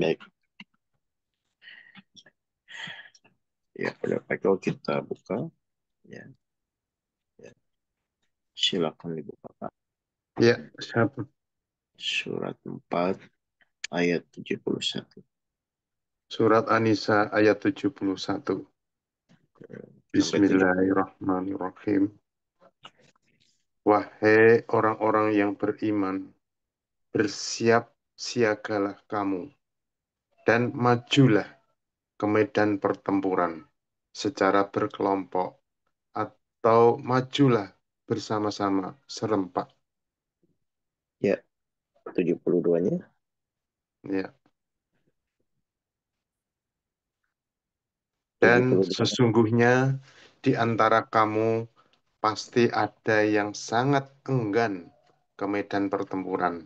Baik, ya pada Pak kita buka. Ya, ya. Silakan dibuka Pak. Ya, siapa? Surat 4 ayat 71. Surat An-Nisa ayat 71. Sampai 70. Bismillahirrahmanirrahim. Wahai orang-orang yang beriman, bersiap siagalah kamu dan majulah ke medan pertempuran secara berkelompok atau majulah bersama-sama serempak. Ya, 72-nya. Ya. Dan 72. sesungguhnya di antara kamu pasti ada yang sangat enggan ke medan pertempuran.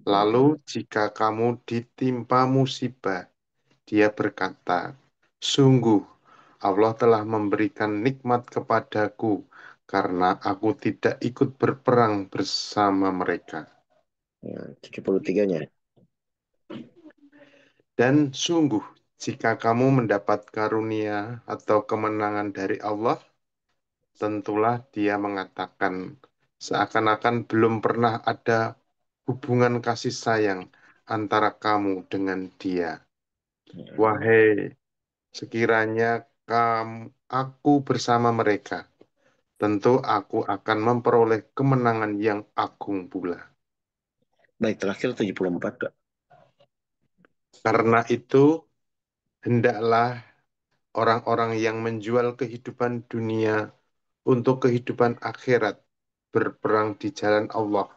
Lalu jika kamu ditimpa musibah, dia berkata, sungguh Allah telah memberikan nikmat kepadaku karena aku tidak ikut berperang bersama mereka. Ya, 73-nya. Dan sungguh jika kamu mendapat karunia atau kemenangan dari Allah, tentulah dia mengatakan seakan-akan belum pernah ada hubungan kasih sayang antara kamu dengan dia. Wahai, sekiranya aku bersama mereka, tentu aku akan memperoleh kemenangan yang agung pula. Baik, terakhir 74 Kak. Karena itu, hendaklah orang-orang yang menjual kehidupan dunia untuk kehidupan akhirat berperang di jalan Allah.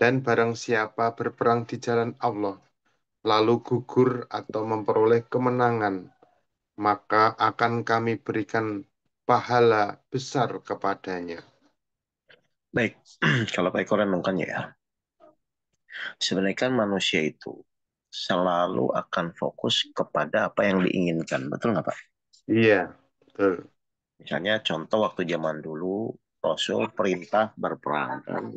Dan barang siapa berperang di jalan Allah, lalu gugur atau memperoleh kemenangan, maka akan kami berikan pahala besar kepadanya. Baik, kalau Pak Eko renungkan ya. Sebenarnya kan manusia itu selalu akan fokus kepada apa yang diinginkan. Betul nggak Pak? Iya, betul. Misalnya contoh waktu zaman dulu Rasul perintah berperang kan.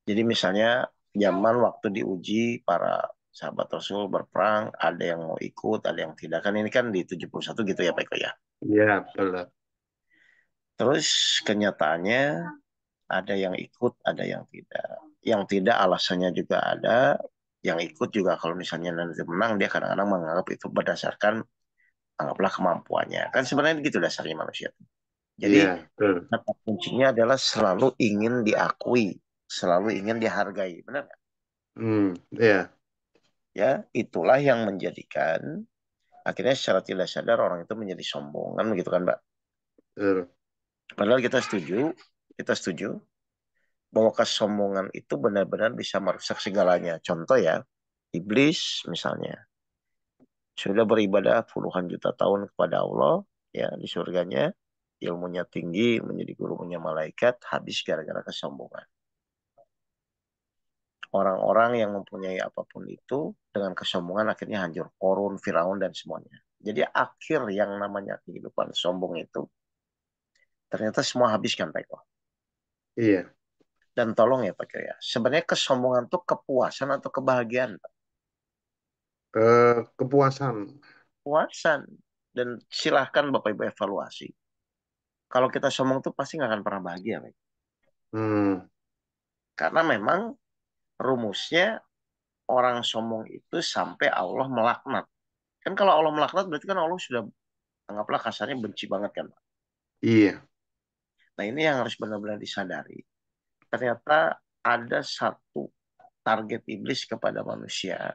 Jadi misalnya zaman waktu diuji para sahabat Rasul berperang, ada yang mau ikut, ada yang tidak. Kan ini kan di 71 gitu ya Pak Eko ya. Iya, betul. Terus kenyataannya ada yang ikut, ada yang tidak. Yang tidak alasannya juga ada, yang ikut juga kalau misalnya nanti menang, dia kadang-kadang menganggap itu berdasarkan, anggaplah kemampuannya. Kan sebenarnya gitu dasarnya manusia. Jadi Iya, betul. kata kuncinya adalah selalu ingin diakui, selalu ingin dihargai. Benar nggak? Iya, Ya, itulah yang menjadikan akhirnya secara tidak sadar orang itu menjadi sombong. Kan begitu kan, Mbak? betul. Padahal kita setuju bahwa kesombongan itu benar-benar bisa merusak segalanya. Contoh ya, iblis misalnya sudah beribadah puluhan juta tahun kepada Allah ya di surganya, ilmunya tinggi, menjadi gurunya malaikat, habis gara-gara kesombongan. Orang-orang yang mempunyai apapun itu dengan kesombongan akhirnya hancur, Korun, Firaun dan semuanya. Jadi akhir yang namanya kehidupan sombong itu ternyata semua habis kan Pak Eko. Iya. Dan tolong ya Pak Eko ya, sebenarnya kesombongan itu kepuasan atau kebahagiaan Pak? Kepuasan. Kepuasan. Dan silahkan Bapak Ibu evaluasi. Kalau kita sombong tuh pasti nggak akan pernah bahagia, Pak. Hmm, Karena memang rumusnya orang sombong itu sampai Allah melaknat. Kan kalau Allah melaknat berarti kan Allah sudah anggaplah kasarnya benci banget kan, Pak. iya. Nah ini yang harus benar-benar disadari. Ternyata ada satu target iblis kepada manusia.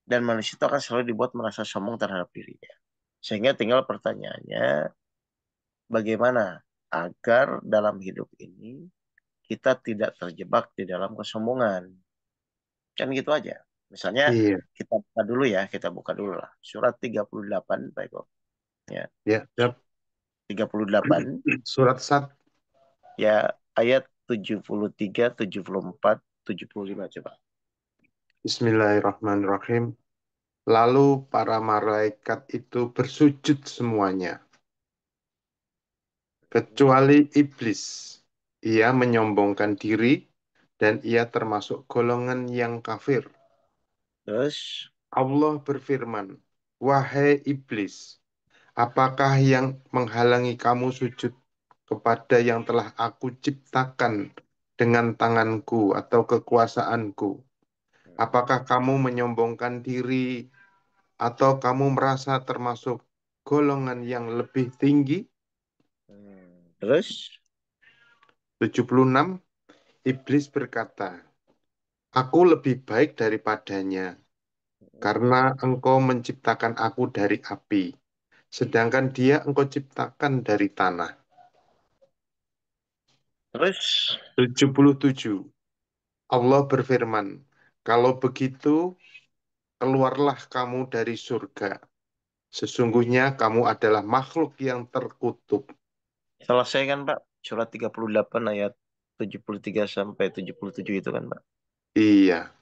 Dan manusia itu akan selalu dibuat merasa sombong terhadap dirinya. Sehingga tinggal pertanyaannya, bagaimana agar dalam hidup ini kita tidak terjebak di dalam kesombongan. Kan gitu aja. Misalnya Iya. kita buka dulu ya, kita buka dulu lah. Surat 38, baik Om. Ya, Ya, siap. 38, Surat Sad. ya ayat 73, 74, 75 coba. Bismillahirrahmanirrahim. Lalu para malaikat itu bersujud semuanya, kecuali iblis. Ia menyombongkan diri dan ia termasuk golongan yang kafir. Terus, Allah berfirman, "Wahai iblis, apakah yang menghalangi kamu sujud kepada yang telah aku ciptakan dengan tanganku atau kekuasaanku? Apakah kamu menyombongkan diri atau kamu merasa termasuk golongan yang lebih tinggi?" terus, 76. Iblis berkata, "Aku lebih baik daripadanya, karena engkau menciptakan aku dari api, sedangkan dia engkau ciptakan dari tanah." terus, 77. Allah berfirman, "Kalau begitu, keluarlah kamu dari surga. Sesungguhnya kamu adalah makhluk yang terkutuk." selesai kan Pak? Surat 38 ayat 73 sampai 77 itu kan Pak? Iya.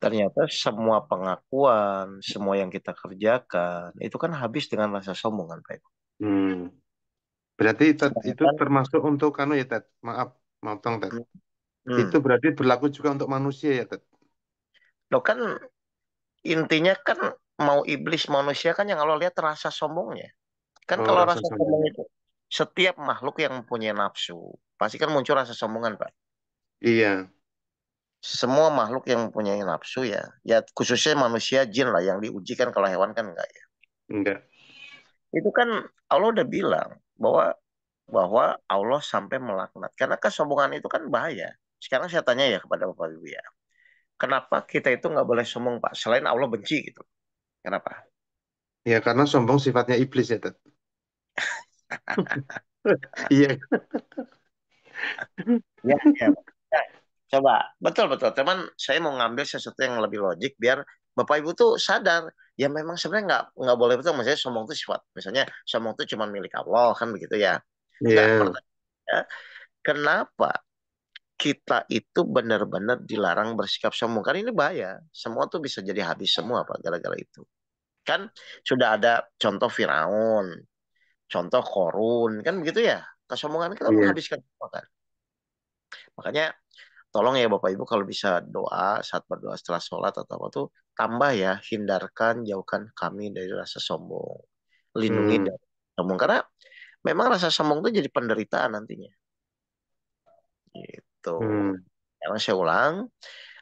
Ternyata semua pengakuan, semua yang kita kerjakan, itu kan habis dengan rasa sombong kan Pak? Hmm. Berarti itu Sedangkan, termasuk untuk kanu ya, Ted? Maaf, motong, Ted. Itu hmm, berarti berlaku juga untuk manusia ya, Ted? lo kan intinya kan mau iblis manusia kan yang Allah lihat rasa sombongnya. Kan Oh, kalau rasa rasa sombong sombong. itu setiap makhluk yang mempunyai nafsu pasti kan muncul rasa sombongan Pak. Iya, Semua makhluk yang mempunyai nafsu ya, ya khususnya manusia, jin lah yang diujikan kalau hewan kan enggak ya. enggak. Itu kan Allah udah bilang bahwa bahwa Allah sampai melaknat karena kesombongan itu kan bahaya. Sekarang saya tanya ya kepada Bapak Ibu ya, kenapa kita itu nggak boleh sombong Pak? Selain Allah benci gitu, kenapa? Ya, karena sombong sifatnya iblis ya, Ted. Iya. Ya, ya, Pak. Ya, coba betul betul. Teman, saya mau ngambil sesuatu yang lebih logik biar Bapak Ibu tuh sadar ya memang sebenarnya nggak boleh betul. Misalnya sombong itu sifat. Misalnya sombong itu cuma milik Allah kan begitu ya. Nggak Iya. pertanyaan. Kenapa kita itu benar-benar dilarang bersikap sombong? Kan ini bahaya. Semua tuh bisa jadi habis semua Pak gara-gara itu. Kan sudah ada contoh Firaun, contoh Korun, kan begitu ya. Kesombongan kita Iya. menghabiskan semua kan. Makanya tolong ya Bapak Ibu kalau bisa doa saat berdoa setelah sholat atau apa tuh tambah ya hindarkan jauhkan kami dari rasa sombong. Lindungi Hmm. dari sombong karena memang rasa sombong itu jadi penderitaan nantinya. Gitu. Hmm. Karena saya ulang,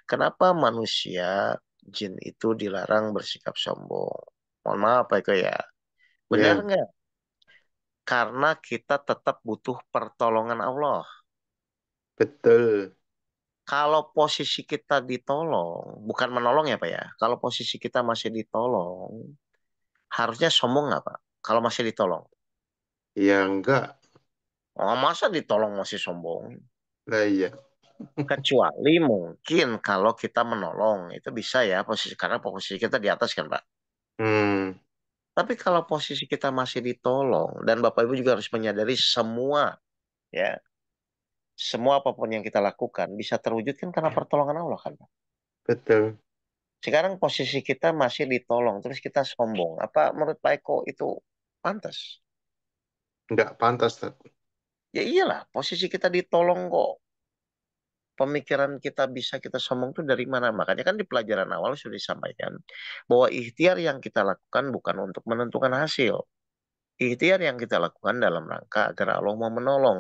kenapa manusia jin itu dilarang bersikap sombong? Mohon maaf Pak Eko ya. Benar Iya, nggak? Karena kita tetap butuh pertolongan Allah. betul. Kalau posisi kita ditolong, bukan menolong ya Pak ya. Kalau posisi kita masih ditolong, harusnya sombong nggak Pak? Kalau masih ditolong. Ya, enggak. Oh, masa ditolong masih sombong? Lah iya. Kecuali mungkin kalau kita menolong, itu bisa ya posisi karena posisi kita di atas kan Pak. Hmm. Tapi kalau posisi kita masih ditolong, dan Bapak Ibu juga harus menyadari semua ya, semua apapun yang kita lakukan bisa terwujudkan karena pertolongan Allah kan Pak. Betul. Sekarang posisi kita masih ditolong, terus kita sombong. Apa menurut Pak Eko itu pantas? Enggak pantas, Ted. Ya iyalah, posisi kita ditolong kok. Pemikiran kita bisa kita sombong itu dari mana? Makanya kan di pelajaran awal sudah disampaikan bahwa ikhtiar yang kita lakukan bukan untuk menentukan hasil. Ikhtiar yang kita lakukan dalam rangka agar Allah mau menolong.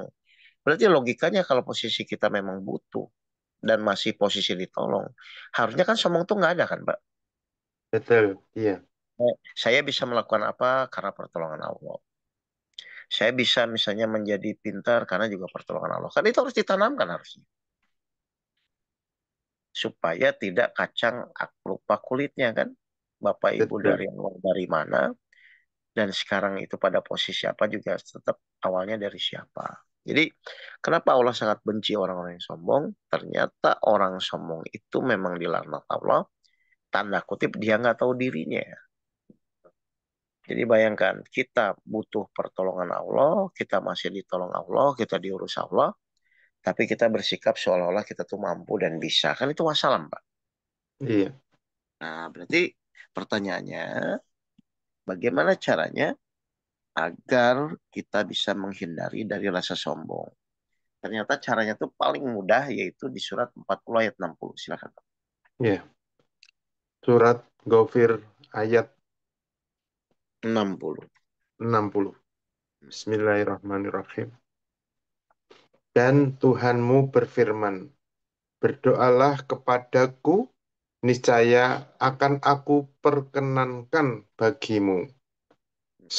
Berarti logikanya kalau posisi kita memang butuh dan masih posisi ditolong, harusnya kan sombong tuh nggak ada kan, Pak? Betul. Iya. Saya bisa melakukan apa karena pertolongan Allah. Saya bisa misalnya menjadi pintar karena juga pertolongan Allah. Kan itu harus ditanamkan harusnya. Supaya tidak kacang lupa kulitnya kan. Bapak Ibu Betul. dari awal dari mana dan sekarang itu pada posisi apa juga tetap awalnya dari siapa. Jadi kenapa Allah sangat benci orang-orang yang sombong? Ternyata orang sombong itu memang dilaknat Allah. Tanda kutip dia nggak tahu dirinya. Jadi bayangkan kita butuh pertolongan Allah, kita masih ditolong Allah, kita diurus Allah, tapi kita bersikap seolah-olah kita tuh mampu dan bisa. Kan itu wassalam, Pak. Iya. Nah, berarti Pertanyaannya, bagaimana caranya agar kita bisa menghindari dari rasa sombong? Ternyata caranya tuh paling mudah yaitu di surat 40 ayat 60. Silakan. Ya, surat Ghafir ayat 60. 60. Bismillahirrahmanirrahim. Dan Tuhanmu berfirman, berdoalah kepadaku, niscaya akan aku perkenankan bagimu.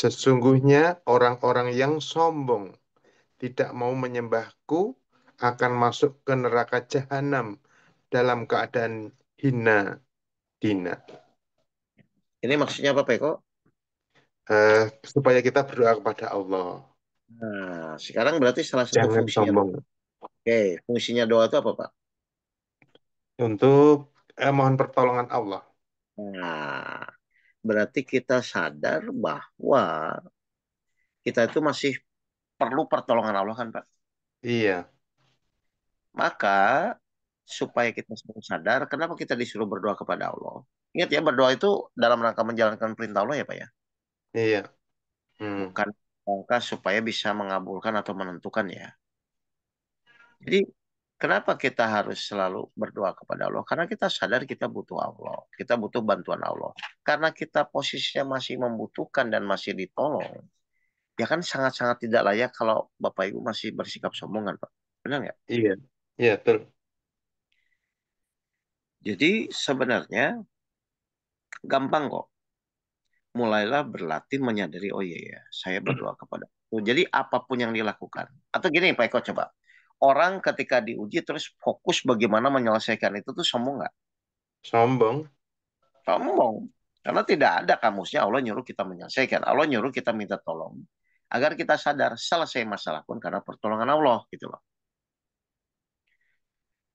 Sesungguhnya orang-orang yang sombong tidak mau menyembahku akan masuk ke neraka jahanam dalam keadaan hina dina. Ini maksudnya apa, Peko? Supaya kita berdoa kepada Allah. Nah, sekarang berarti salah satu Jangan fungsinya. sombong. Oke, fungsinya doa itu apa, Pak? Untuk mohon pertolongan Allah. Nah, berarti kita sadar bahwa kita itu masih perlu pertolongan Allah kan, Pak? Iya, Maka supaya kita semua sadar, kenapa kita disuruh berdoa kepada Allah? Ingat ya, berdoa itu dalam rangka menjalankan perintah Allah ya, Pak ya. iya. Hmm, Bukan rangka supaya bisa mengabulkan atau menentukan ya. Jadi kenapa kita harus selalu berdoa kepada Allah? Karena kita sadar kita butuh Allah, kita butuh bantuan Allah. Karena kita posisinya masih membutuhkan dan masih ditolong, ya kan sangat-sangat tidak layak kalau Bapak Ibu masih bersikap sombong kan, Pak. Benar nggak? iya, iya, betul. Jadi sebenarnya gampang kok. Mulailah berlatih menyadari, oh iya ya, saya berdoa kepada Allah. Jadi apapun yang dilakukan. Atau gini Pak Eko coba. Orang ketika diuji terus fokus bagaimana menyelesaikan itu tuh sombong nggak? Sombong. Sombong. Karena tidak ada kamusnya Allah nyuruh kita menyelesaikan. Allah nyuruh kita minta tolong. Agar kita sadar selesai masalah pun karena pertolongan Allah gitu loh.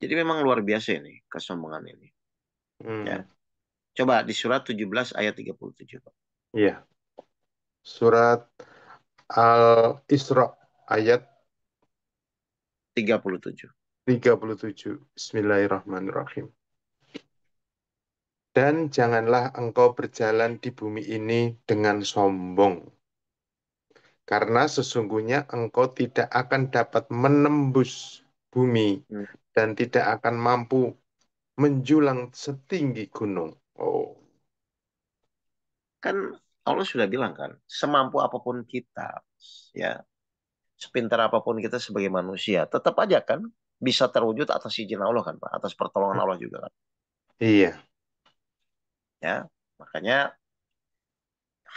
Jadi memang luar biasa ini kesombongan ini. Ya. Hmm, Coba di surat 17 ayat 37, Pak. iya. Surat Al-Isra ayat 37. 37. Bismillahirrahmanirrahim. Dan janganlah engkau berjalan di bumi ini dengan sombong, karena sesungguhnya engkau tidak akan dapat menembus bumi Hmm. dan tidak akan mampu menjulang setinggi gunung. Oh, Kan Allah sudah bilang kan, semampu apapun kita, ya, sepintar apapun kita sebagai manusia, tetap aja kan bisa terwujud atas izin Allah kan, Pak, atas pertolongan Allah juga kan. iya. Ya, makanya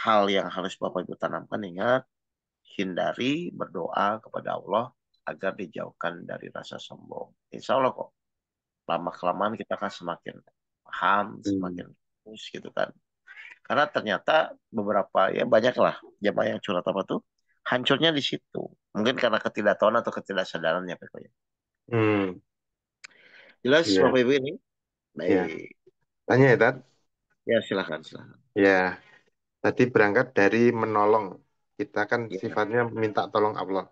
hal yang harus Bapak Ibu tanamkan ingat, hindari berdoa kepada Allah agar dijauhkan dari rasa sombong. Insya Allah kok, lama-kelamaan kita akan semakin paham, Hmm. semakin fokus gitu kan. Karena ternyata beberapa ya banyak lah jamaah yang curhat apa tuh hancurnya di situ. Mungkin karena ketidaktahuan atau ketidaksadarannya pokoknya. Hmm. Jelas Iya, Bapak Ibu ini? iya. Baik. Tanya ya, Tat. Ya silahkan, silahkan. Ya, tadi berangkat dari menolong. Kita kan Ya, sifatnya minta tolong Allah.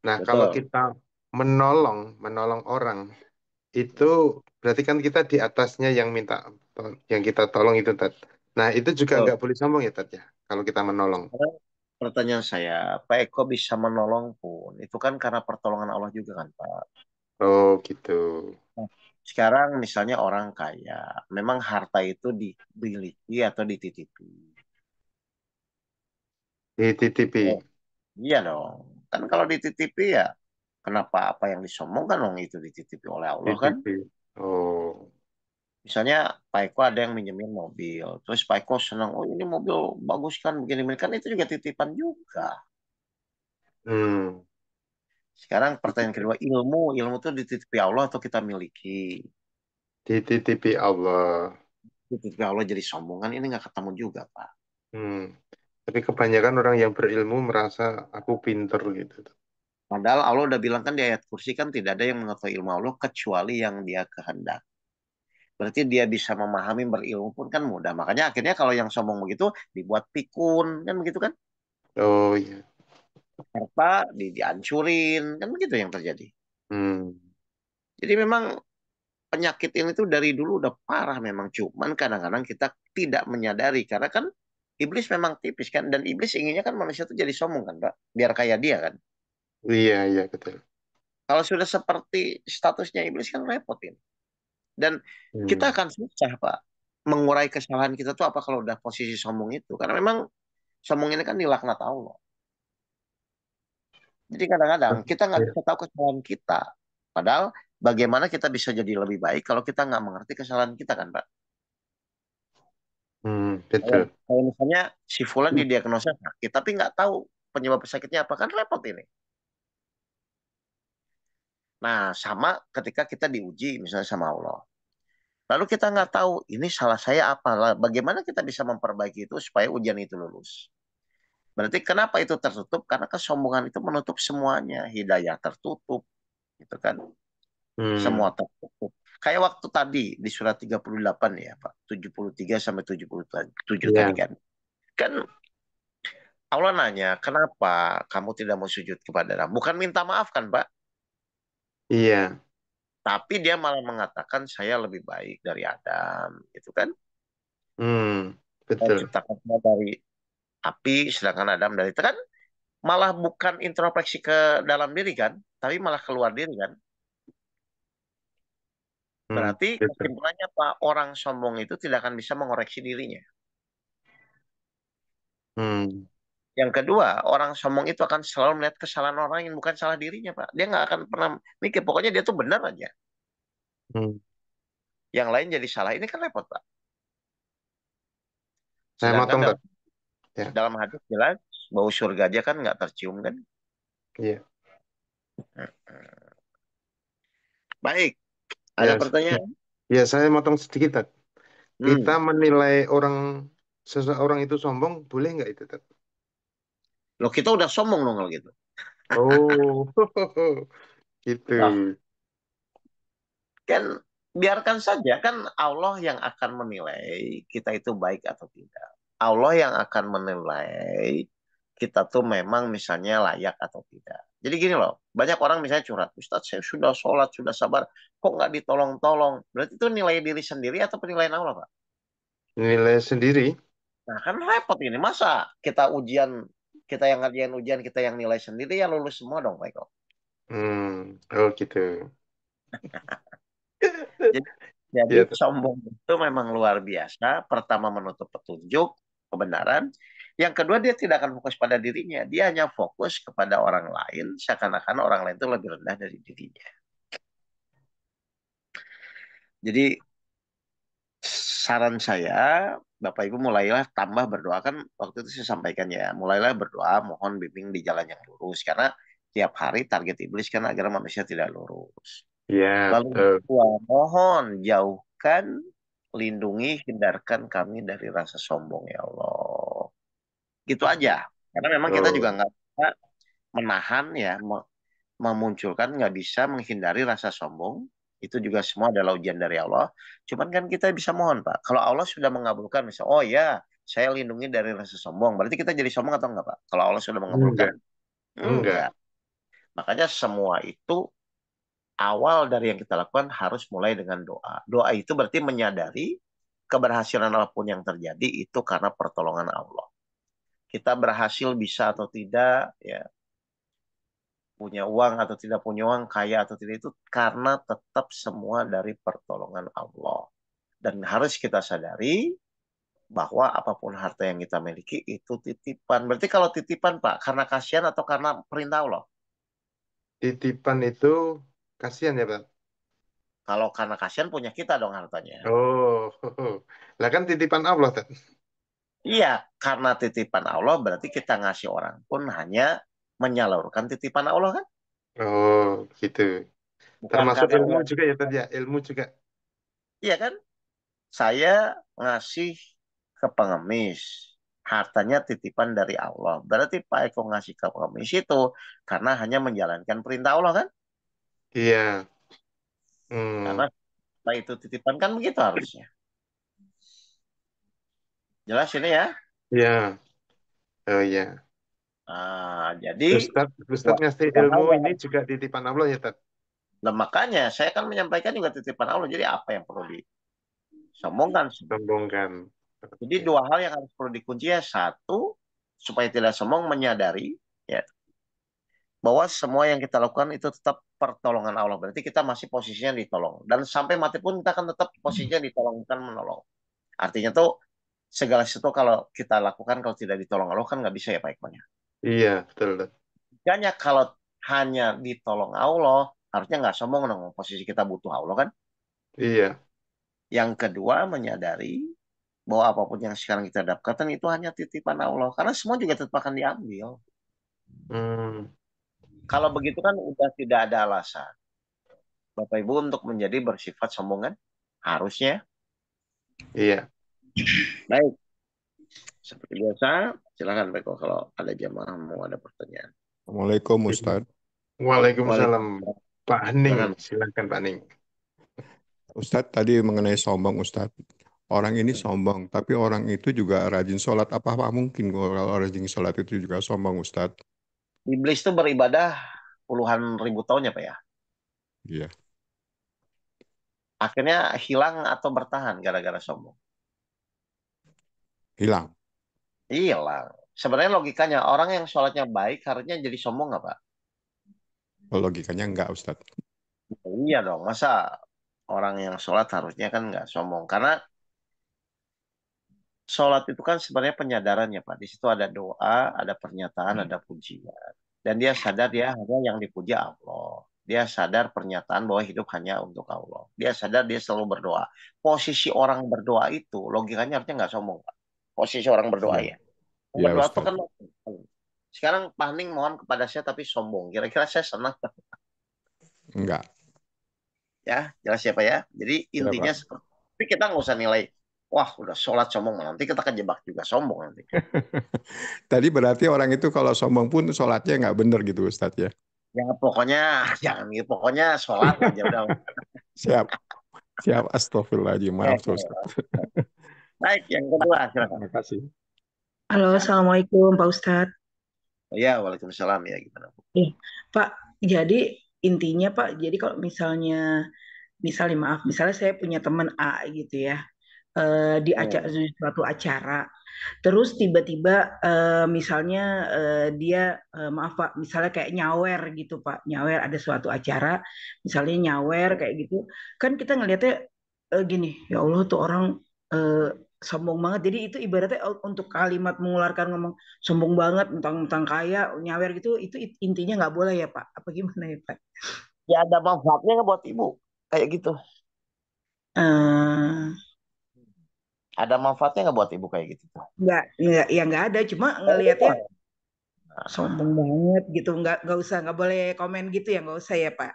Nah, kalau betul. kita menolong orang, itu berarti kan kita di atasnya yang yang kita tolong itu, Tat. Nah, itu juga Betul. nggak boleh sombong ya, Tat ya. Kalau kita menolong. Sekarang pertanyaan saya, Pak Eko bisa menolong pun, itu kan karena pertolongan Allah juga kan, Pak. Oh, gitu. Nah, sekarang misalnya orang kaya, memang harta itu dimiliki atau dititipi. Dititipi. Oh, iya dong. Kan kalau dititipi ya, kenapa apa yang disombongkan dong itu dititipi oleh Allah kan? Titipi. Oh. Misalnya Pak Eko ada yang minjemin mobil, terus Pak Eko senang, oh ini mobil bagus kan, begini, begini kan itu juga titipan juga. Hmm. Sekarang pertanyaan Titipi. kedua, ilmu itu dititipi Allah atau kita miliki? Dititipi Allah. Dititipi Allah jadi sombongan ini nggak ketemu juga, Pak. Hmm. Tapi kebanyakan orang yang berilmu merasa aku pinter gitu. Padahal Allah udah bilang kan di ayat kursi kan tidak ada yang mengetahui ilmu Allah kecuali yang dia kehendak. Berarti dia bisa memahami berilmu pun kan mudah. Makanya akhirnya kalau yang sombong begitu dibuat pikun kan begitu kan? Oh iya. Harta dihancurin kan begitu yang terjadi. Hmm. Jadi memang penyakit ini tuh dari dulu udah parah memang. Cuman kadang-kadang kita tidak menyadari. Karena kan iblis memang tipis kan. Dan iblis inginnya kan manusia tuh jadi sombong kan, Pak. Biar kayak dia kan. Iya, iya, betul. Kalau sudah seperti statusnya iblis kan repot ini. Dan kita Hmm. akan susah, Pak. Mengurai kesalahan kita tuh apa kalau udah posisi sombong itu. Karena memang sombong ini kan dilaknat Allah. Jadi kadang-kadang kita nggak Iya. bisa tahu kesalahan kita. Padahal bagaimana kita bisa jadi lebih baik kalau kita nggak mengerti kesalahan kita kan, Pak? Kayak Betul. kayak misalnya si Fulan didiagnosa sakit, tapi nggak tahu penyebab sakitnya apa kan repot ini. Nah, sama ketika kita diuji misalnya sama Allah. Lalu kita nggak tahu ini salah saya apa, lah. Bagaimana kita bisa memperbaiki itu supaya ujian itu lulus. Berarti kenapa itu tertutup? Karena kesombongan itu menutup semuanya. Hidayah tertutup, gitu kan? Semua Hmm. tertutup. Kayak waktu tadi di surat 38 ya, Pak. 73 sampai 77 tadi Iya, kan. Kan Allah nanya, kenapa kamu tidak mau sujud kepada Adam? Bukan minta maaf kan, Pak? iya. Tapi dia malah mengatakan saya lebih baik dari Adam, gitu kan? Saya Betul. ciptakan saya dari api, sedangkan Adam dari itu kan malah bukan introspeksi ke dalam diri kan, tapi malah keluar diri kan. Berarti Betul. kesimpulannya apa? Orang sombong itu tidak akan bisa mengoreksi dirinya. Hmm. Yang kedua, orang sombong itu akan selalu melihat kesalahan orang yang bukan salah dirinya, Pak. Dia nggak akan pernah mikir, pokoknya dia tuh benar aja. Hmm. Yang lain jadi salah. Ini kan repot, Pak. Saya Sedangkan motong, dalam Tat. Ya. dalam hadis jelas bau surga aja kan nggak tercium kan. Iya. Baik, ada Ya, pertanyaan? ya, saya motong sedikit, Tat. Kita Hmm, menilai seseorang itu sombong, boleh nggak itu, Tat? loh kita udah sombong dong kalau gitu. Oh, gitu. Wah, kan biarkan saja kan Allah yang akan menilai kita itu baik atau tidak. Allah yang akan menilai kita tuh memang misalnya layak atau tidak. Jadi gini loh, banyak orang misalnya curhat, Ustadz saya sudah sholat, sudah sabar, kok nggak ditolong-tolong? Berarti itu nilai diri sendiri atau penilaian Allah, Pak? Nilai sendiri. Nah kan repot ini, masa kita ujian, kita yang ngerjain ujian, kita yang nilai sendiri ya lulus semua dong, Pak Eko. Oh gitu. Jadi, jadi Ya, Tat. sombong itu memang luar biasa. Pertama menutup petunjuk kebenaran. Yang kedua dia tidak akan fokus pada dirinya. Dia hanya fokus kepada orang lain. Seakan-akan orang lain itu lebih rendah dari dirinya. Jadi saran saya, Bapak Ibu mulailah tambah berdoa. Kan waktu itu saya sampaikan ya. Mulailah berdoa, mohon bimbing di jalan yang lurus. Karena tiap hari target iblis kan agar manusia tidak lurus. Ya, Lalu betul. dua, mohon jauhkan, lindungi, hindarkan kami dari rasa sombong ya Allah. Gitu aja. Karena memang kita juga Oh, nggak bisa menahan ya, memunculkan, nggak bisa menghindari rasa sombong. Itu juga semua adalah ujian dari Allah. Cuman kan kita bisa mohon, Pak. Kalau Allah sudah mengabulkan, misal, oh ya, saya lindungi dari rasa sombong. Berarti kita jadi sombong atau enggak, Pak? Kalau Allah sudah mengabulkan, enggak, enggak. enggak. Makanya semua itu awal dari yang kita lakukan harus mulai dengan doa. Doa itu berarti menyadari keberhasilan apapun yang terjadi itu karena pertolongan Allah. Kita berhasil bisa atau tidak, ya punya uang atau tidak punya uang, kaya atau tidak itu karena tetap semua dari pertolongan Allah. Dan harus kita sadari bahwa apapun harta yang kita miliki itu titipan. Berarti kalau titipan, Pak, karena kasihan atau karena perintah Allah? Titipan itu kasihan ya, Pak. Kalau karena kasihan punya kita dong hartanya. Oh, lah kan titipan Allah, Tat. Iya, karena titipan Allah berarti kita ngasih orang pun hanya menyalurkan titipan Allah kan? Oh, gitu. Bukan Termasuk karena ilmu Allah. juga ya, Tat ya. Ilmu juga. Iya kan? Saya ngasih ke pengemis. Hartanya titipan dari Allah. Berarti Pak Eko ngasih ke pengemis itu karena hanya menjalankan perintah Allah kan? Iya. Hmm, Karena setelah itu titipan kan begitu harusnya. Jelas ini ya? iya. Oh iya. Jadi Ustadz ngasih dua hal ilmu yang ini juga titipan Allah ya, Tat. Dan makanya saya kan menyampaikan juga titipan Allah. Jadi apa yang perlu disombongkan? Sombongkan. Jadi Oke. dua hal yang harus perlu dikunci ya. Satu, supaya tidak sombong menyadari ya bahwa semua yang kita lakukan itu tetap pertolongan Allah. Berarti kita masih posisinya ditolong. Dan sampai mati pun kita akan tetap posisinya ditolong, bukan menolong. Artinya tuh segala sesuatu kalau kita lakukan kalau tidak ditolong Allah kan nggak bisa ya Pak Eko ya. Iya, betul. Makanya kalau hanya ditolong Allah, harusnya nggak sombong dong. Posisi kita butuh Allah kan. Iya. Yang kedua, menyadari bahwa apapun yang sekarang kita dapatkan itu hanya titipan Allah. Karena semua juga tetap akan diambil. Hmm, Kalau begitu kan udah tidak ada alasan Bapak Ibu untuk menjadi bersifat sombong kan? Harusnya. iya. Baik, seperti biasa, silakan Pak Eko kalau ada jamaah mau ada pertanyaan. Assalamualaikum Ustadz. Waalaikumsalam. Waalaikumsalam. Pak Hening, Silakan. silakan Pak Hening. Ustadz tadi mengenai sombong Ustadz. Orang ini sombong, tapi orang itu juga rajin sholat. Apa mungkin kalau rajin sholat itu juga sombong Ustadz? Iblis itu beribadah puluhan ribu tahun ya Pak ya. Iya, Akhirnya hilang atau bertahan gara-gara sombong. hilang. Hilang. Sebenarnya logikanya orang yang sholatnya baik harusnya jadi sombong nggak Pak? Kalau logikanya enggak Ustadz. Iya dong, masa orang yang sholat harusnya kan nggak sombong. Karena sholat itu kan sebenarnya penyadaran ya Pak. Di situ ada doa, ada pernyataan, ada pujian. Dan dia sadar dia hanya yang dipuji Allah. Dia sadar pernyataan bahwa hidup hanya untuk Allah. Dia sadar dia selalu berdoa. Posisi orang berdoa itu logikanya harusnya nggak sombong Pak. Posisi orang berdoa Iya, ya. Orang iya berdoa itu Ustadz. kan sekarang Pak Hening mohon kepada saya tapi sombong. Kira-kira saya senang Enggak. ya. Jelas ya Pak ya. Jadi Ya intinya Pak. seperti tapi kita nggak usah nilai. Wah, udah sholat sombong. Nanti kita kejebak juga sombong nanti. Tadi berarti orang itu kalau sombong pun sholatnya nggak bener gitu Ustadz ya. Ya pokoknya jangan gitu. Pokoknya sholat aja udah. Siap, siap. Astagfirullahaladzim. Maaf tuh Eh, Ustadz. Baik, yang kedua silakan. Terima kasih. Halo, Ya. Assalamualaikum Pak Ustadz. Ya, waalaikumsalam ya gimana Bu? Pak, jadi intinya Pak, jadi kalau misalnya maaf, misalnya saya punya teman A gitu ya, Hmm. di suatu acara, terus tiba-tiba misalnya dia, maaf Pak, misalnya kayak nyawer gitu Pak, nyawer ada suatu acara, misalnya nyawer kayak gitu, kan kita ngelihatnya gini, ya Allah tuh orang eh, sombong banget. Jadi itu ibaratnya untuk kalimat mengeluarkan ngomong sombong banget, mentang-mentang kaya, nyawer gitu, itu intinya nggak boleh ya Pak? Apa gimana ya Pak? Ya ada manfaatnya nggak buat Ibu? Kayak gitu. Eh, Ada manfaatnya nggak buat Ibu kayak gitu tuh? nggak, ya nggak ada. Cuma Oh, ngelihatnya iya. sombong banget gitu. Nggak usah, nggak boleh komen gitu ya, nggak usah ya Pak.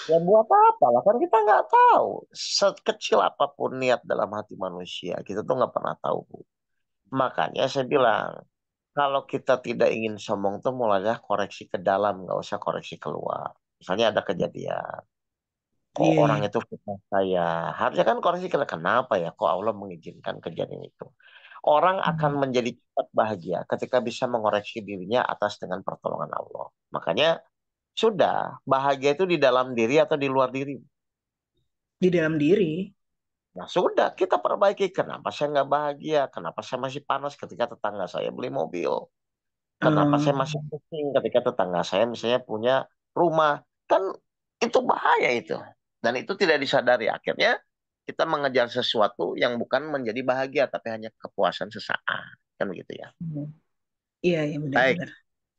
Ya buat apa lah kan kita nggak tahu. Sekecil apapun niat dalam hati manusia, kita tuh nggak pernah tahu Bu. Makanya saya bilang, kalau kita tidak ingin sombong tuh mulailah koreksi ke dalam, nggak usah koreksi keluar. Misalnya ada kejadian, kok Iya, orang iya. itu fitnah saya. Harusnya kan koreksi kenapa ya, kok Allah mengizinkan kejadian itu. Orang akan menjadi cepat bahagia ketika bisa mengoreksi dirinya atas dengan pertolongan Allah. Makanya sudah, bahagia itu di dalam diri atau di luar diri. Di dalam diri. Nah sudah, kita perbaiki. Kenapa saya nggak bahagia? Kenapa saya masih panas ketika tetangga saya beli mobil? Kenapa Eh, saya masih pusing ketika tetangga saya misalnya punya rumah? Kan itu bahaya itu. Dan itu tidak disadari. Akhirnya kita mengejar sesuatu yang bukan menjadi bahagia, tapi hanya kepuasan sesaat. Kan begitu ya. iya, iya Baik, benar-benar.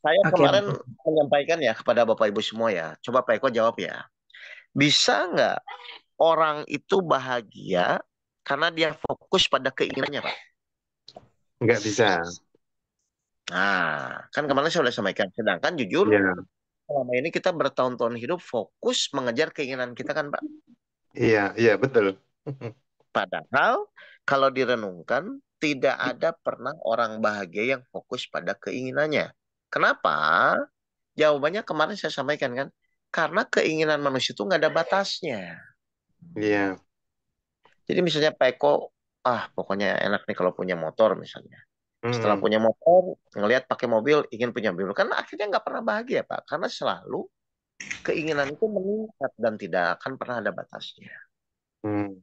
saya Oke, kemarin Pak. menyampaikan ya kepada Bapak Ibu semua ya. Coba Pak Eko jawab ya. Bisa nggak orang itu bahagia karena dia fokus pada keinginannya, Pak? Nggak bisa. Nah, kan kemarin saya sudah sampaikan. Sedangkan jujur, Iya, selama ini kita bertahun-tahun hidup fokus mengejar keinginan kita kan, Pak. iya, iya, betul. Padahal kalau direnungkan, tidak ada pernah orang bahagia yang fokus pada keinginannya. Kenapa? Jawabannya kemarin saya sampaikan kan. Karena keinginan manusia itu nggak ada batasnya. Iya. Jadi misalnya Pak Eko, pokoknya enak nih kalau punya motor misalnya. Setelah Hmm, punya motor, ngelihat pakai mobil, ingin punya mobil. Karena akhirnya nggak pernah bahagia, Pak. Karena selalu Keinginan itu meningkat dan tidak akan pernah ada batasnya. Hmm.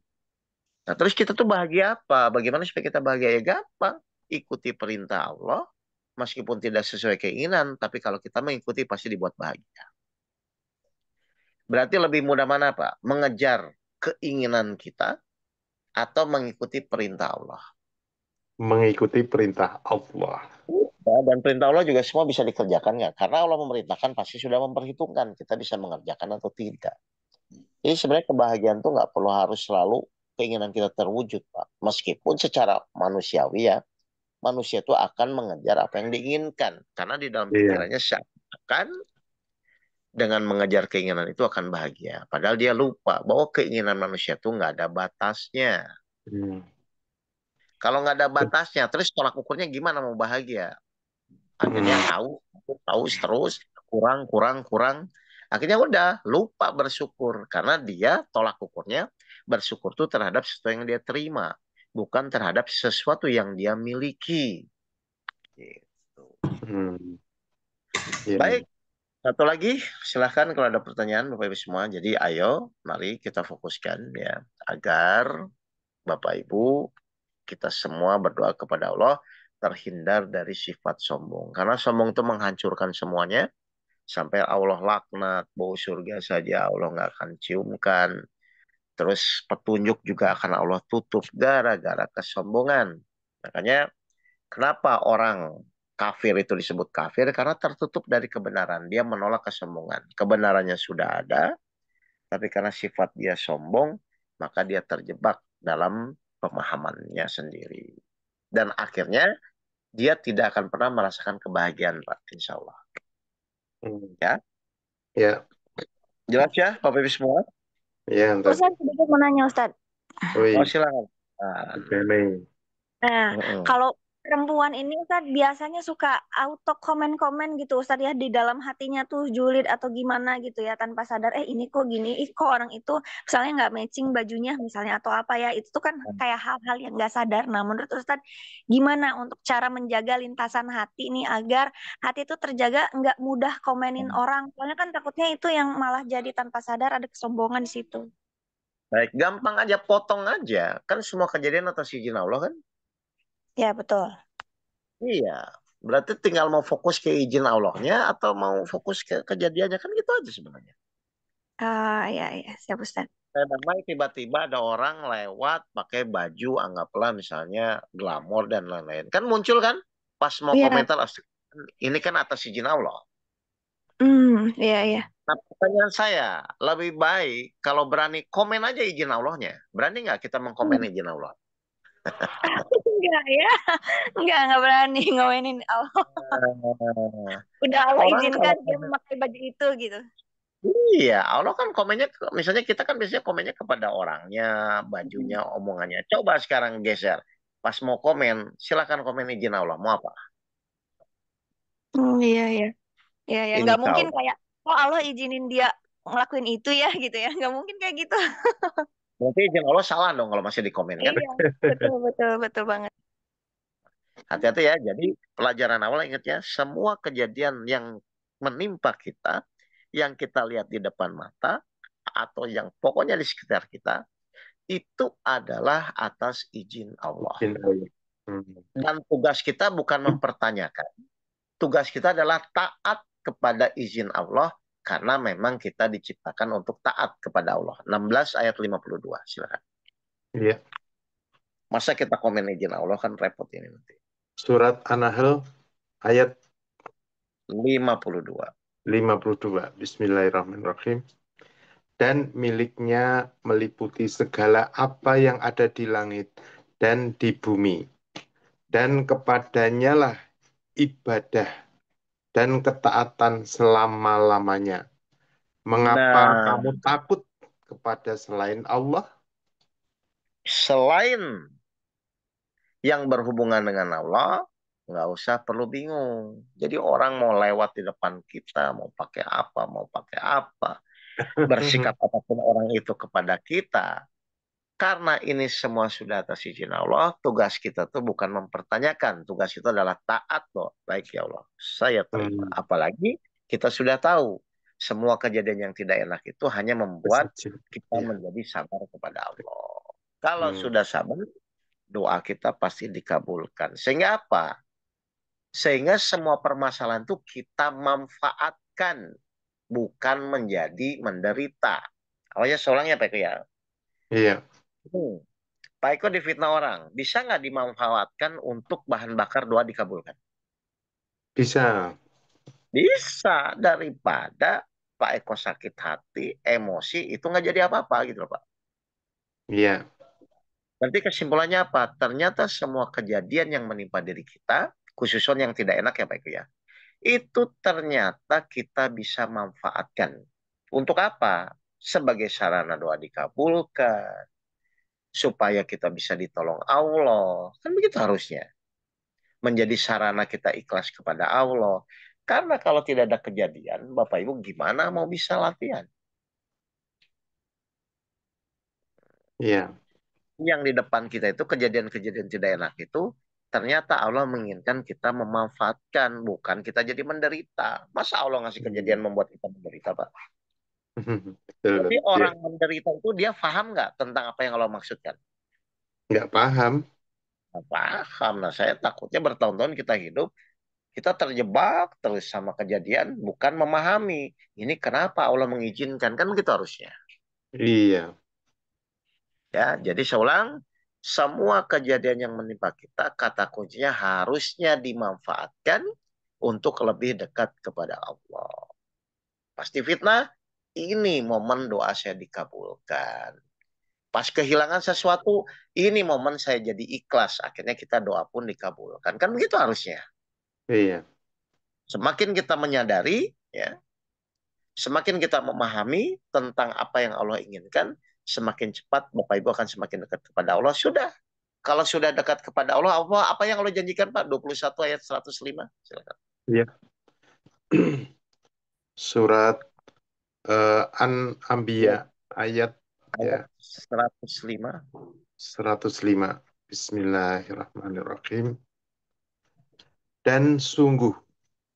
Nah, terus kita tuh bahagia apa? Bagaimana supaya kita bahagia? Ya gampang. Ikuti perintah Allah, meskipun tidak sesuai keinginan, tapi kalau kita mengikuti pasti dibuat bahagia. Berarti lebih mudah mana, Pak? Mengejar keinginan kita atau mengikuti perintah Allah? Mengikuti perintah Allah. Ya, dan perintah Allah juga semua bisa dikerjakan nggak? Karena Allah memerintahkan pasti sudah memperhitungkan kita bisa mengerjakan atau tidak. Jadi sebenarnya kebahagiaan tuh nggak perlu harus selalu keinginan kita terwujud, Pak. Meskipun secara manusiawi ya, manusia itu akan mengejar apa yang diinginkan. Karena di dalam Iya. pikirannya seakan dengan mengejar keinginan itu akan bahagia. Padahal dia lupa bahwa keinginan manusia itu nggak ada batasnya. Hmm. Kalau nggak ada batasnya, terus tolak ukurnya gimana mau bahagia? Akhirnya Hmm. haus terus, kurang, kurang, kurang. Akhirnya udah lupa bersyukur. Karena dia tolak ukurnya bersyukur tuh terhadap sesuatu yang dia terima. Bukan terhadap sesuatu yang dia miliki. Gitu. Hmm. Iya. Baik, satu lagi, silahkan kalau ada pertanyaan Bapak Ibu semua. Jadi ayo, mari kita fokuskan ya, agar Bapak Ibu kita semua berdoa kepada Allah terhindar dari sifat sombong. Karena sombong itu menghancurkan semuanya. Sampai Allah laknat, bau surga saja Allah nggak akan ciumkan. Terus petunjuk juga akan Allah tutup gara-gara kesombongan. Makanya kenapa orang kafir itu disebut kafir? Karena tertutup dari kebenaran. Dia menolak kesombongan. Kebenarannya sudah ada, tapi karena sifat dia sombong, maka dia terjebak dalam pemahamannya sendiri. Dan akhirnya dia tidak akan pernah merasakan kebahagiaan, Pak. Insya Allah. Hmm. Ya, Ya. jelas ya, Bapak Ibu semua? Ya, Ustaz. Ustaz, sedikit mau nanya Ustaz. Oh, Wih, silakan. Nah, Benny. Nah, mm-mm. kalau perempuan ini Ustaz biasanya suka auto komen-komen gitu Ustaz ya di dalam hatinya tuh julid atau gimana gitu ya tanpa sadar ini kok gini, kok orang itu misalnya nggak matching bajunya misalnya atau apa ya itu tuh kan kayak hal-hal yang nggak sadar. Nah, menurut Ustaz gimana untuk cara menjaga lintasan hati nih agar hati itu terjaga nggak mudah komenin orang? Soalnya kan takutnya itu yang malah jadi tanpa sadar ada kesombongan di situ. Baik, gampang aja, potong aja. Kan semua kejadian atas izin Allah kan? Ya, betul. Iya. Berarti tinggal mau fokus ke izin Allahnya atau mau fokus ke kejadiannya kan gitu aja sebenarnya. Ya, ya, siap Ustaz. Kayak damai tiba-tiba ada orang lewat pakai baju anggaplah misalnya glamor dan lain-lain. Kan muncul kan pas mau Iya, komentar ini kan atas izin Allah. iya, iya. Nah, pertanyaan saya, lebih baik kalau berani komen aja izin Allahnya. Berani nggak kita mengkomen izin Allah? Enggak ya, enggak berani ngomenin Allah. Nah, Udah Allah orang izinkan kalau dia komen, memakai baju itu gitu. iya, Allah kan komennya, misalnya kita kan biasanya komennya kepada orangnya, bajunya, omongannya. Coba sekarang geser. Pas mau komen, silakan komen izin Allah. Mau apa? Iya, iya. Iya, ya nggak Insya mungkin Allah. kayak, oh Allah izinin dia ngelakuin itu ya gitu ya. Nggak mungkin kayak gitu. Berarti izin Allah salah dong kalau masih dikomen kan? Iya, betul, betul, betul banget. Hati-hati ya. Jadi pelajaran awal ingatnya, semua kejadian yang menimpa kita, yang kita lihat di depan mata, atau yang pokoknya di sekitar kita, itu adalah atas izin Allah. Izin Allah. Hmm. Dan tugas kita bukan mempertanyakan. Tugas kita adalah taat kepada izin Allah karena memang kita diciptakan untuk taat kepada Allah. 16 ayat 52. Silakan. Iya. Masa kita komen izin Allah kan repot ini nanti. Surat An-Nahl ayat 52. 52. Bismillahirrahmanirrahim. Dan miliknya meliputi segala apa yang ada di langit dan di bumi. Dan kepadanya lah ibadah dan ketaatan selama-lamanya. Mengapa Nah, kamu takut kepada selain Allah? selain yang berhubungan dengan Allah, nggak usah perlu bingung. Jadi orang mau lewat di depan kita, mau pakai apa, bersikap apapun orang itu kepada kita. Karena ini semua sudah atas izin Allah, tugas kita tuh bukan mempertanyakan. Tugas kita adalah taat loh. Baik ya Allah, saya terima. Apalagi kita sudah tahu semua kejadian yang tidak enak itu hanya membuat Setuju. kita Ya. menjadi sabar kepada Allah. Kalau Hmm. sudah sabar, doa kita pasti dikabulkan. Sehingga apa? Sehingga semua permasalahan itu kita manfaatkan, bukan menjadi menderita. Awalnya seorang ya Pak Eko ya. Iya. Pak Eko difitnah orang, bisa nggak dimanfaatkan untuk bahan bakar doa dikabulkan? Bisa. Bisa, daripada Pak Eko sakit hati, emosi, itu nggak jadi apa-apa gitu loh Pak. Iya. Berarti kesimpulannya apa? Ternyata semua kejadian yang menimpa diri kita, khususnya yang tidak enak ya Pak Eko ya, itu ternyata kita bisa manfaatkan. Untuk apa? Sebagai sarana doa dikabulkan, supaya kita bisa ditolong Allah. Kan begitu harusnya. Menjadi sarana kita ikhlas kepada Allah. Karena kalau tidak ada kejadian, Bapak Ibu gimana mau bisa latihan? Iya. Yang di depan kita itu kejadian-kejadian tidak enak itu, ternyata Allah menginginkan kita memanfaatkan, bukan kita jadi menderita. Masa Allah ngasih kejadian membuat kita menderita, Pak? Betul. Jadi Iya. orang menderita itu dia paham nggak tentang apa yang Allah maksudkan? Nggak paham. Nggak paham. Nah, saya takutnya bertahun-tahun kita hidup, kita terjebak terus sama kejadian, bukan memahami. Ini kenapa Allah mengizinkan, kan begitu harusnya. Iya. Ya, jadi saya ulang, semua kejadian yang menimpa kita, kata kuncinya harusnya dimanfaatkan untuk lebih dekat kepada Allah. Pasti fitnah, ini momen doa saya dikabulkan. Pas kehilangan sesuatu, ini momen saya jadi ikhlas. Akhirnya kita doa pun dikabulkan. Kan begitu harusnya. Iya. Semakin kita menyadari, ya, semakin kita memahami tentang apa yang Allah inginkan, semakin cepat Bapak Ibu akan semakin dekat kepada Allah. Sudah. Kalau sudah dekat kepada Allah, apa yang Allah janjikan Pak? 21 ayat 105. Silakan. Iya. Surat An-Anbiya ayat ya Ayat 105. 105. Bismillahirrahmanirrahim. Dan sungguh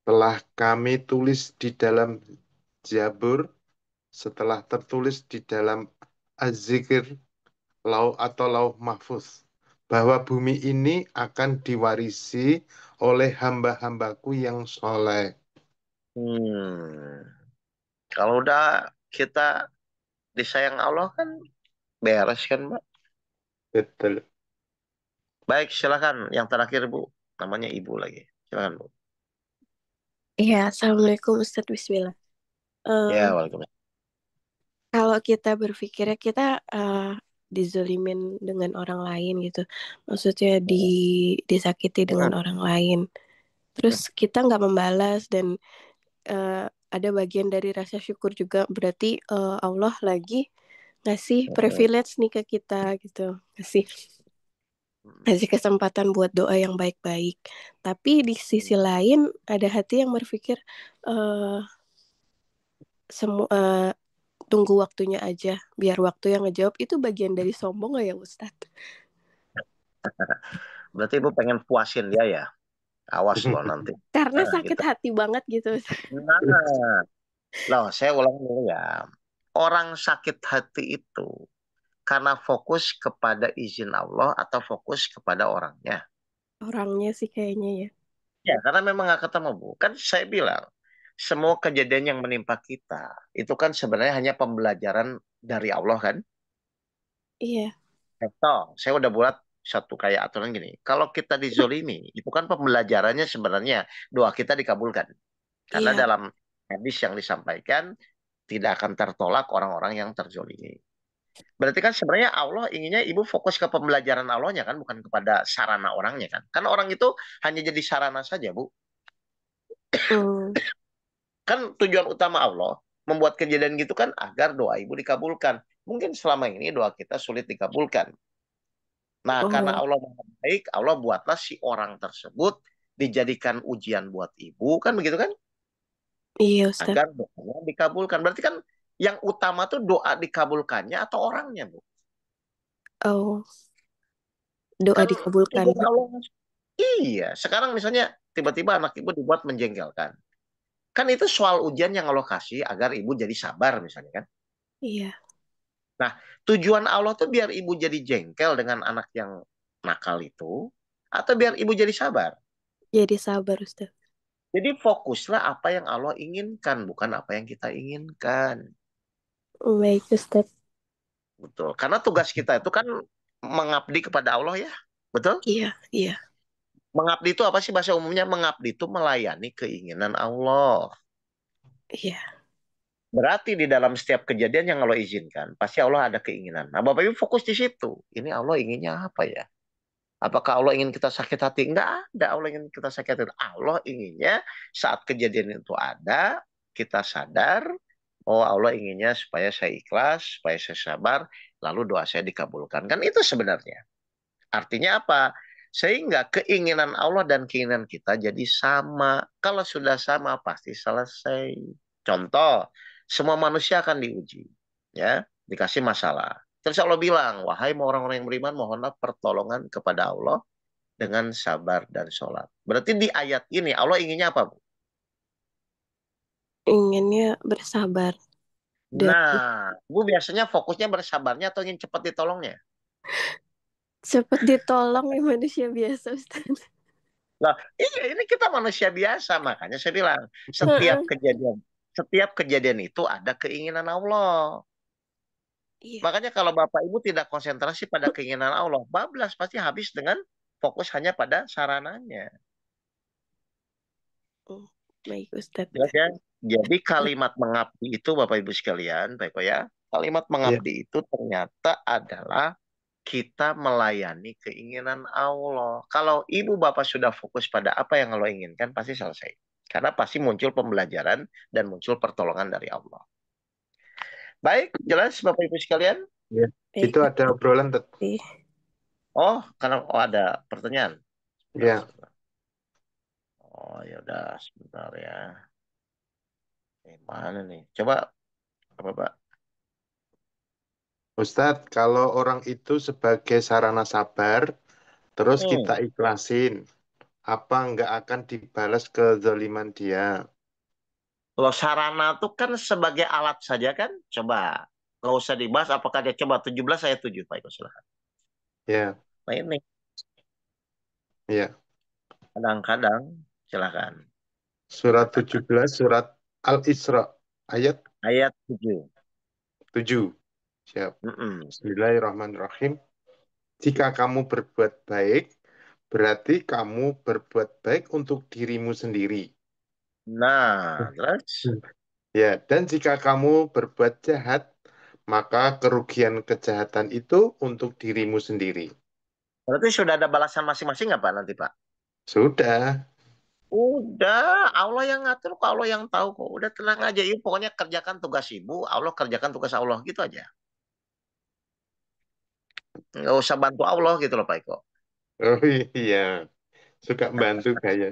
telah kami tulis di dalam Zabur setelah tertulis di dalam Az-Zikr atau Lauh Mahfuz bahwa bumi ini akan diwarisi oleh hamba-hambaku yang soleh. Kalau udah kita disayang Allah kan beres kan Mbak? Betul. Baik, silakan. Yang terakhir Bu, namanya Ibu lagi. Silakan Bu. Iya, Assalamualaikum Ustadz Bismillah. Ya, waalaikumsalam. Kalau kita berpikirnya kita dizolimin dengan orang lain gitu, maksudnya disakiti dengan orang lain, terus kita nggak membalas dan ada bagian dari rasa syukur juga, berarti Allah lagi ngasih privilege nih ke kita gitu, ngasih kesempatan buat doa yang baik-baik. Tapi di sisi lain ada hati yang berpikir semua tunggu waktunya aja, biar waktu yang ngejawab. Itu bagian dari sombong gak ya Ustadz? Berarti Ibu pengen puasin dia ya? Awas loh nanti. Karena Nah, sakit gitu. hati banget gitu. Nah, loh, saya ulang dulu ya. Orang sakit hati itu karena fokus kepada izin Allah atau fokus kepada orangnya? Orangnya sih kayaknya ya. Ya, karena memang nggak ketemu, Bu. Kan saya bilang, semua kejadian yang menimpa kita, itu kan sebenarnya hanya pembelajaran dari Allah kan? Iya. Contoh, saya udah buat satu kayak aturan gini. Kalau kita dizolimi, itu kan pembelajarannya sebenarnya doa kita dikabulkan. Karena Iya. dalam hadis yang disampaikan, tidak akan tertolak orang-orang yang terzolimi. Berarti kan sebenarnya Allah inginnya ibu fokus ke pembelajaran Allahnya kan, bukan kepada sarana orangnya kan. Karena orang itu hanya jadi sarana saja, Bu. Kan tujuan utama Allah membuat kejadian gitu kan agar doa ibu dikabulkan. Mungkin selama ini doa kita sulit dikabulkan. Nah, karena Allah Maha Baik, Allah buatlah si orang tersebut dijadikan ujian buat ibu, kan begitu kan? Iya Ustaz. Agar doanya dikabulkan. Berarti kan yang utama tuh doa dikabulkannya atau orangnya, Bu? Oh, doa Kan dikabulkan. tujuan Allah. Iya, sekarang misalnya tiba-tiba anak ibu dibuat menjengkelkan. Kan itu soal ujian yang Allah kasih agar ibu jadi sabar misalnya kan. Iya. Nah, tujuan Allah tuh biar ibu jadi jengkel dengan anak yang nakal itu, atau biar ibu jadi sabar. Jadi sabar, Ustaz. Jadi fokuslah apa yang Allah inginkan, bukan apa yang kita inginkan. Baik, Ustaz. Betul. Karena tugas kita itu kan mengabdi kepada Allah ya. Betul? Iya, iya, Mengabdi itu apa sih bahasa umumnya? Mengabdi itu melayani keinginan Allah. iya. Berarti di dalam setiap kejadian yang Allah izinkan, pasti Allah ada keinginan. Nah, Bapak Ibu fokus di situ. Ini Allah inginnya apa ya? Apakah Allah ingin kita sakit hati? Enggak ada Allah ingin kita sakit hati. Allah inginnya saat kejadian itu ada, kita sadar, oh Allah inginnya supaya saya ikhlas, supaya saya sabar, lalu doa saya dikabulkan. Kan itu sebenarnya. Artinya apa? Sehingga keinginan Allah dan keinginan kita jadi sama. Kalau sudah sama pasti selesai. Contoh, semua manusia akan diuji, ya, dikasih masalah. Terus Allah bilang, wahai orang-orang yang beriman, mohonlah pertolongan kepada Allah dengan sabar dan sholat. Berarti di ayat ini Allah inginnya apa, Bu? Inginnya bersabar dan Nah, Bu biasanya fokusnya bersabarnya atau ingin cepat ditolongnya? cepat ditolong ya manusia biasa, Ustaz. Nah, iya ini kita manusia biasa, makanya saya bilang Heeh. setiap kejadian itu ada keinginan Allah. Iya. Makanya kalau Bapak Ibu tidak konsentrasi pada keinginan Allah, bablas pasti habis dengan fokus hanya pada sarananya. Baik, Ustaz. Jelas ya? Jadi kalimat mengabdi itu Bapak Ibu sekalian, Baik Pak ya, kalimat Ya. mengabdi itu ternyata adalah kita melayani keinginan Allah. Kalau ibu bapak sudah fokus pada apa yang Allah inginkan, pasti selesai. Karena pasti muncul pembelajaran dan muncul pertolongan dari Allah. Baik, jelas Bapak Ibu sekalian? Ya. Baik, Itu ada obrolan, Tet. Oh, karena ada pertanyaan. Ya. Oh, ya udah sebentar ya. Mana nih? Coba apa, Pak? Ustadz, kalau orang itu sebagai sarana sabar, terus kita Hmm. ikhlasin, apa nggak akan dibalas kezaliman dia? Kalau sarana itu kan sebagai alat saja kan? Coba. Nggak usah dibahas apakah dia coba 17 ayat 7, Pak Iko, silakan. Ya, Nah ini ya. kadang-kadang silakan. Surat Dikatakan. 17, surat Al-Isra, ayat Ayat 7. 7. Siap. Mm-mm. Bismillahirrahmanirrahim. Jika kamu berbuat baik, berarti kamu berbuat baik untuk dirimu sendiri. Nah, terus? Ya, dan jika kamu berbuat jahat, maka kerugian kejahatan itu untuk dirimu sendiri. Berarti sudah ada balasan masing-masing nggak Pak nanti Pak? Sudah. Udah, Allah yang ngatur kok, Allah yang tahu kok. Udah tenang aja, ibu pokoknya kerjakan tugas ibu, Allah kerjakan tugas Allah gitu aja. Nggak usah bantu Allah gitu loh Pak Iko. Oh iya, suka bantu gaya.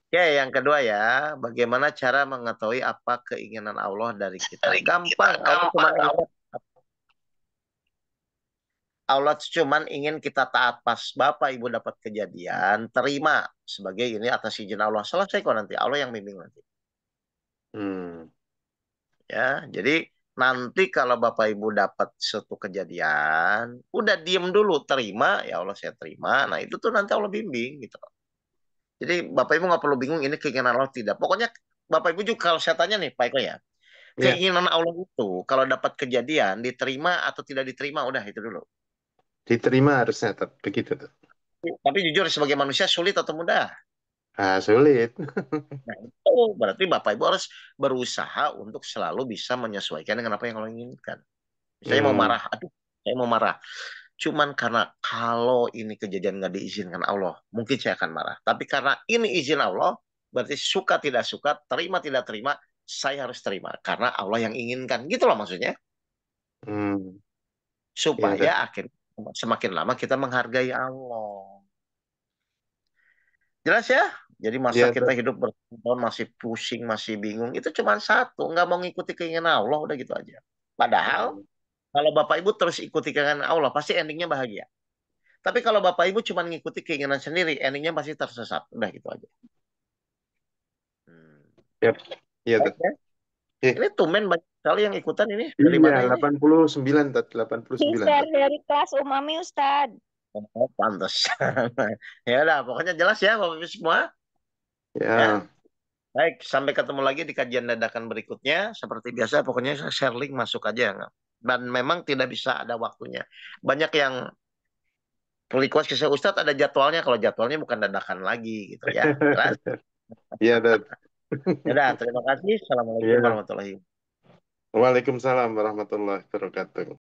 Oke, yang kedua ya, bagaimana cara mengetahui apa keinginan Allah dari kita? Gampang, Allah cuman ingin kita taat pas Bapak Ibu dapat kejadian, terima sebagai ini atas izin Allah. Selesai kok nanti, Allah yang bimbing nanti. Hmm, Ya, jadi nanti kalau Bapak Ibu dapat suatu kejadian, udah diem dulu, terima, ya Allah saya terima. Nah itu tuh nanti Allah bimbing gitu. Jadi Bapak Ibu nggak perlu bingung ini keinginan Allah tidak. Pokoknya Bapak Ibu juga kalau saya tanya nih Pak Eko ya, ya, keinginan Allah itu kalau dapat kejadian diterima atau tidak diterima udah itu dulu. diterima harusnya begitu tuh. Tapi jujur sebagai manusia sulit atau mudah? Ah, sulit. Nah itu berarti Bapak Ibu harus berusaha untuk selalu bisa menyesuaikan dengan apa yang Allah inginkan. Misalnya mau Hmm, marah, aduh saya mau marah. Cuman karena kalau ini kejadian nggak diizinkan Allah, mungkin saya akan marah. Tapi karena ini izin Allah, berarti suka tidak suka, terima tidak terima, saya harus terima. Karena Allah yang inginkan. Gitu loh maksudnya. hmm, ya, Supaya Tet. akhirnya semakin lama kita menghargai Allah. Jelas ya? Jadi masa Ya, kita Tet. hidup bertahun masih pusing, masih bingung, itu cuma satu. Nggak mau ngikuti keinginan Allah, udah gitu aja. Padahal, Hmm, kalau Bapak Ibu terus ikuti keinginan Allah, pasti endingnya bahagia. Tapi kalau Bapak Ibu cuma ngikuti keinginan sendiri, endingnya pasti tersesat. Udah gitu aja. Yap. Iya tuh. Baik ya. Eh, Ini tumben banyak sekali yang ikutan ini. Dari iya, mana ini? 89 Tat, 89 Share Tat. dari kelas Umami Ustad. Oh, pantas. Ya udah, pokoknya jelas ya Bapak Ibu semua. Ya. Ya, Baik, sampai ketemu lagi di kajian dadakan berikutnya. Seperti biasa, pokoknya share link masuk aja. Dan memang tidak bisa ada waktunya. Banyak yang request ke saya, Ustadz ada jadwalnya. Kalau jadwalnya bukan dadakan lagi gitu ya. Jelas? iya Tat. Ya udah, terima kasih. Assalamualaikum Iya. warahmatullahi wabarakatuh. Waalaikumsalam warahmatullahi wabarakatuh.